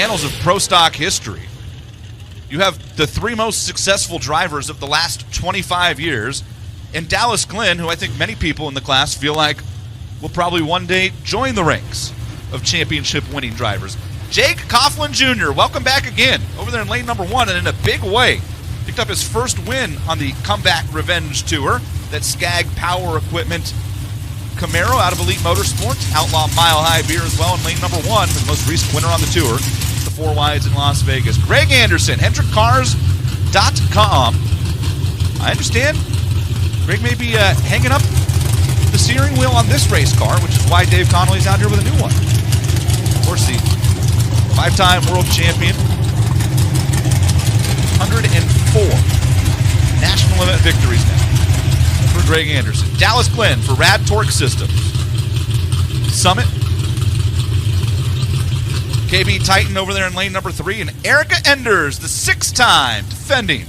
annals of pro stock history. You have the three most successful drivers of the last 25 years, and Dallas Glenn, who I think many people in the class feel like will probably one day join the ranks of championship-winning drivers. Jeg Coughlin Jr., welcome back again, over there in lane number 1, and in a big way. Picked up his first win on the Comeback Revenge Tour. That Skag Power Equipment Camaro out of Elite Motorsports. Outlaw Mile High Beer as well in lane number 1, the most recent winner on the tour. The 4 wides in Las Vegas. Greg Anderson, HendrickCars.com. I understand Greg may be hanging up the steering wheel on this race car, which is why Dave Connolly's out here with a new one. Of course, the 5-time world champion, 104 national event victories now for Greg Anderson. Dallas Glenn for Rad Torque Systems. Summit. KB Titan over there in lane number 3. And Erica Enders, the 6-time defending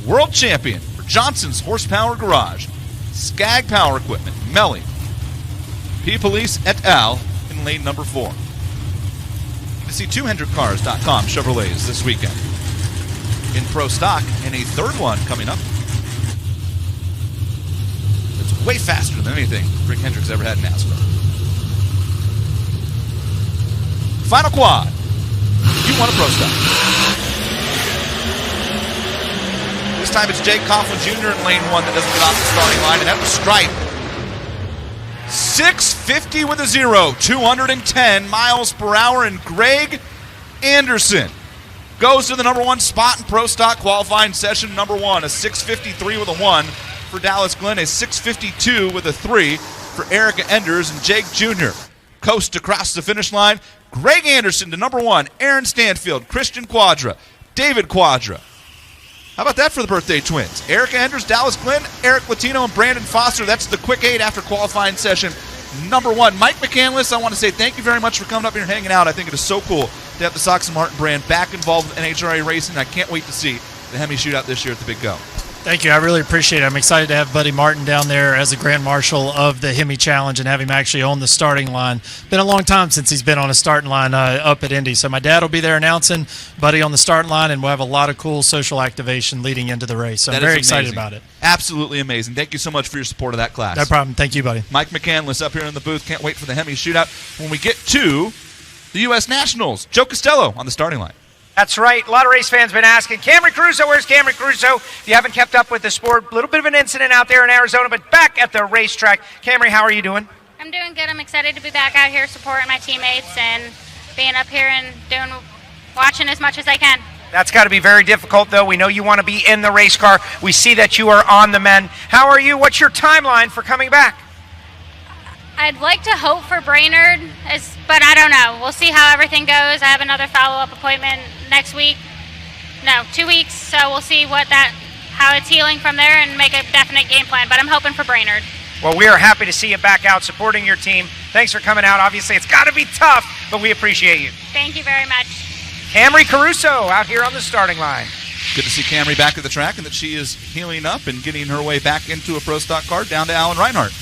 world champion for Johnson's Horsepower Garage. Skag Power Equipment. Melly. P-Police et al. in lane number 4. You can see 2 HendrickCars.com Chevrolets this weekend in pro stock, and a third one coming up. It's way faster than anything Rick Hendrick's ever had in NASCAR. Final quad. You want a pro stock. This time it's Jeg Coughlin Jr. in lane 1 that doesn't get off the starting line, and at the stripe. 650 with a 0, 210 miles per hour, and Greg Anderson goes to the number 1 spot in pro stock qualifying session number 1. A 653 with a 1 for Dallas Glenn, a 652 with a 3 for Erica Enders, and Jake Jr. coast across the finish line. Greg Anderson to number 1, Aaron Stanfield, Christian Quadra, David Quadra. How about that for the birthday twins? Erica Enders, Dallas Glenn, Eric Latino, and Brandon Foster. That's the quick 8 after qualifying session number 1. Mike McCandless, I want to say thank you very much for coming up here and hanging out. I think it is so cool to have the Sox and Martin brand back involved with NHRA racing. I can't wait to see the Hemi Shootout this year at the Big Go. Thank you. I really appreciate it. I'm excited to have Buddy Martin down there as the Grand Marshal of the Hemi Challenge and have him actually on the starting line. Been a long time since he's been on a starting line up at Indy. So my dad will be there announcing, Buddy on the starting line, and we'll have a lot of cool social activation leading into the race. So I'm very excited about it. Absolutely amazing. Thank you so much for your support of that class. No problem. Thank you, buddy. Mike McCandless up here in the booth. Can't wait for the Hemi Shootout. When we get to the U.S. Nationals, Joe Costello on the starting line. That's right. A lot of race fans been asking, Camry Caruso, where's Camry Caruso? If you haven't kept up with the sport, a little bit of an incident out there in Arizona, but back at the racetrack. Camry, how are you doing? I'm doing good. I'm excited to be back out here supporting my teammates and being up here and watching as much as I can. That's got to be very difficult, though. We know you want to be in the race car. We see that you are on the men. How are you? What's your timeline for coming back? I'd like to hope for Brainerd, but I don't know. We'll see how everything goes. I have another follow-up appointment next week. No, 2 weeks, so we'll see how it's healing from there and make a definite game plan, but I'm hoping for Brainerd. Well, we are happy to see you back out supporting your team. Thanks for coming out. Obviously, it's got to be tough, but we appreciate you. Thank you very much. Camry Caruso out here on the starting line. Good to see Camry back at the track and that she is healing up and getting her way back into a pro stock car down to Alan Reinhart.